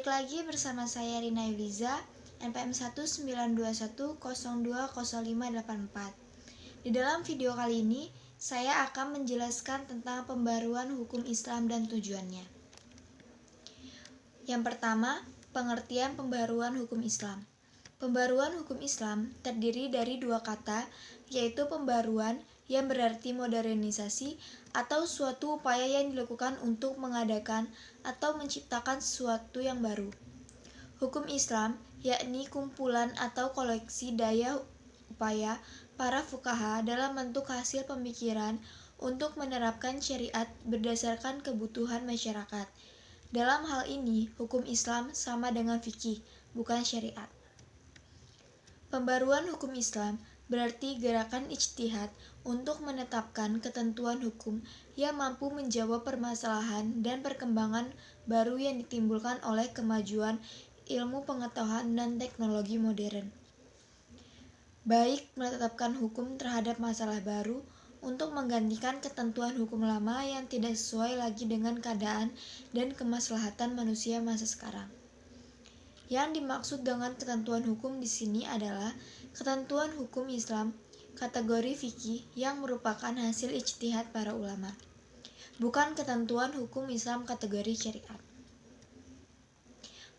lagi bersama saya Rina Yuliza, NPM 19210200584. Di dalam video kali ini, saya akan menjelaskan tentang pembaruan hukum Islam dan tujuannya. Yang pertama, pengertian pembaruan hukum Islam. Pembaruan hukum Islam terdiri dari dua kata, yaitu pembaruan yang berarti modernisasi atau suatu upaya yang dilakukan untuk mengadakan atau menciptakan sesuatu yang baru. Hukum Islam yakni kumpulan atau koleksi daya upaya para fuqaha dalam bentuk hasil pemikiran untuk menerapkan syariat berdasarkan kebutuhan masyarakat. Dalam hal ini, hukum Islam sama dengan fikih, bukan syariat. Pembaruan hukum Islam berarti gerakan ijtihad untuk menetapkan ketentuan hukum yang mampu menjawab permasalahan dan perkembangan baru yang ditimbulkan oleh kemajuan ilmu pengetahuan dan teknologi modern. Baik menetapkan hukum terhadap masalah baru untuk menggantikan ketentuan hukum lama yang tidak sesuai lagi dengan keadaan dan kemaslahatan manusia masa sekarang. Yang dimaksud dengan ketentuan hukum di sini adalah ketentuan hukum Islam kategori fikih yang merupakan hasil ijtihad para ulama, bukan ketentuan hukum Islam kategori syariat.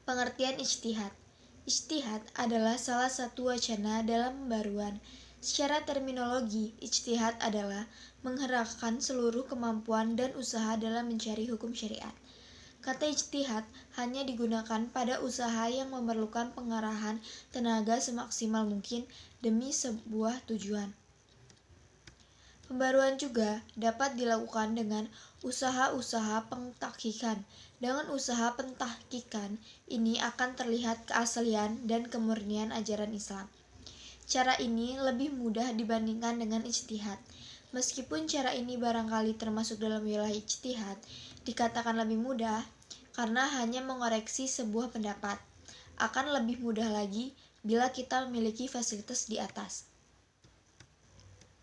Pengertian ijtihad. Ijtihad adalah salah satu wacana dalam pembaruan. Secara terminologi, ijtihad adalah menggerakkan seluruh kemampuan dan usaha dalam mencari hukum syariat. Kata ijtihad hanya digunakan pada usaha yang memerlukan pengarahan tenaga semaksimal mungkin demi sebuah tujuan. Pembaruan juga dapat dilakukan dengan usaha-usaha pentahqiqan. Dengan usaha pentahqiqan ini akan terlihat keaslian dan kemurnian ajaran Islam. Cara ini lebih mudah dibandingkan dengan ijtihad. Meskipun cara ini barangkali termasuk dalam wilayah ijtihad, dikatakan lebih mudah karena hanya mengoreksi sebuah pendapat. Akan lebih mudah lagi bila kita memiliki fasilitas di atas.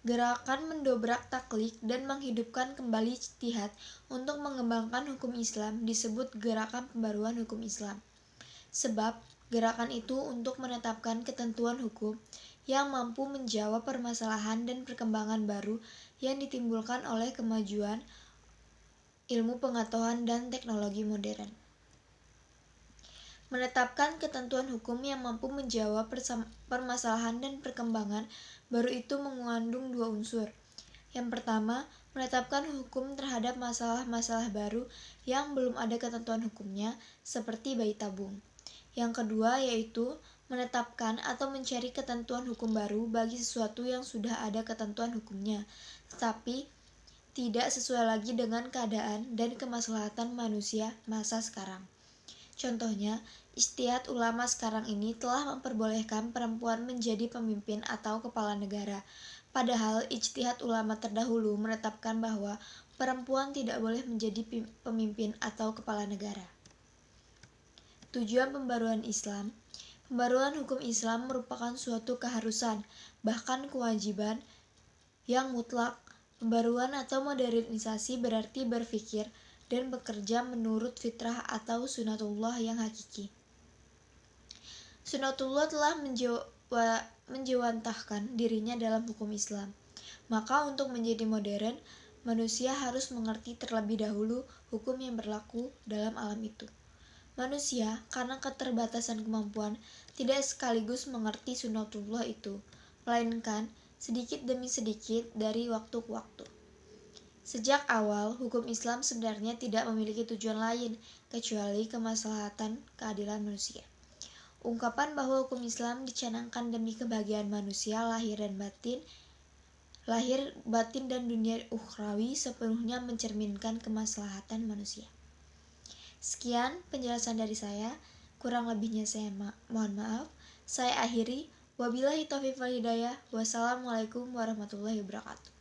Gerakan mendobrak taklid dan menghidupkan kembali ijtihad untuk mengembangkan hukum Islam disebut gerakan pembaruan hukum Islam. Sebab gerakan itu untuk menetapkan ketentuan hukum yang mampu menjawab permasalahan dan perkembangan baru yang ditimbulkan oleh kemajuan ilmu pengetahuan dan teknologi modern. Menetapkan ketentuan hukum yang mampu menjawab permasalahan dan perkembangan baru itu mengandung dua unsur. Yang pertama, menetapkan hukum terhadap masalah-masalah baru yang belum ada ketentuan hukumnya, seperti bayi tabung. Yang kedua yaitu menetapkan atau mencari ketentuan hukum baru bagi sesuatu yang sudah ada ketentuan hukumnya, tetapi tidak sesuai lagi dengan keadaan dan kemaslahatan manusia masa sekarang. Contohnya, ijtihad ulama sekarang ini telah memperbolehkan perempuan menjadi pemimpin atau kepala negara, padahal ijtihad ulama terdahulu menetapkan bahwa perempuan tidak boleh menjadi pemimpin atau kepala negara. Tujuan pembaruan Islam. Pembaruan hukum Islam merupakan suatu keharusan, bahkan kewajiban yang mutlak. Pembaruan atau modernisasi berarti berpikir dan bekerja menurut fitrah atau sunatullah yang hakiki. Sunatullah telah menjewantahkan dirinya dalam hukum Islam. Maka untuk menjadi modern, manusia harus mengerti terlebih dahulu hukum yang berlaku dalam alam itu. Manusia, karena keterbatasan kemampuan, tidak sekaligus mengerti sunatullah itu, melainkan sedikit demi sedikit dari waktu ke waktu. Sejak awal, hukum Islam sebenarnya tidak memiliki tujuan lain kecuali kemaslahatan keadilan manusia. Ungkapan bahwa hukum Islam dicanangkan demi kebahagiaan manusia lahir batin dan dunia ukhrawi sepenuhnya mencerminkan kemaslahatan manusia. Sekian penjelasan dari saya, kurang lebihnya saya mohon maaf. Saya akhiri, wabillahi taufiq wal hidayah. Wassalamualaikum warahmatullahi wabarakatuh.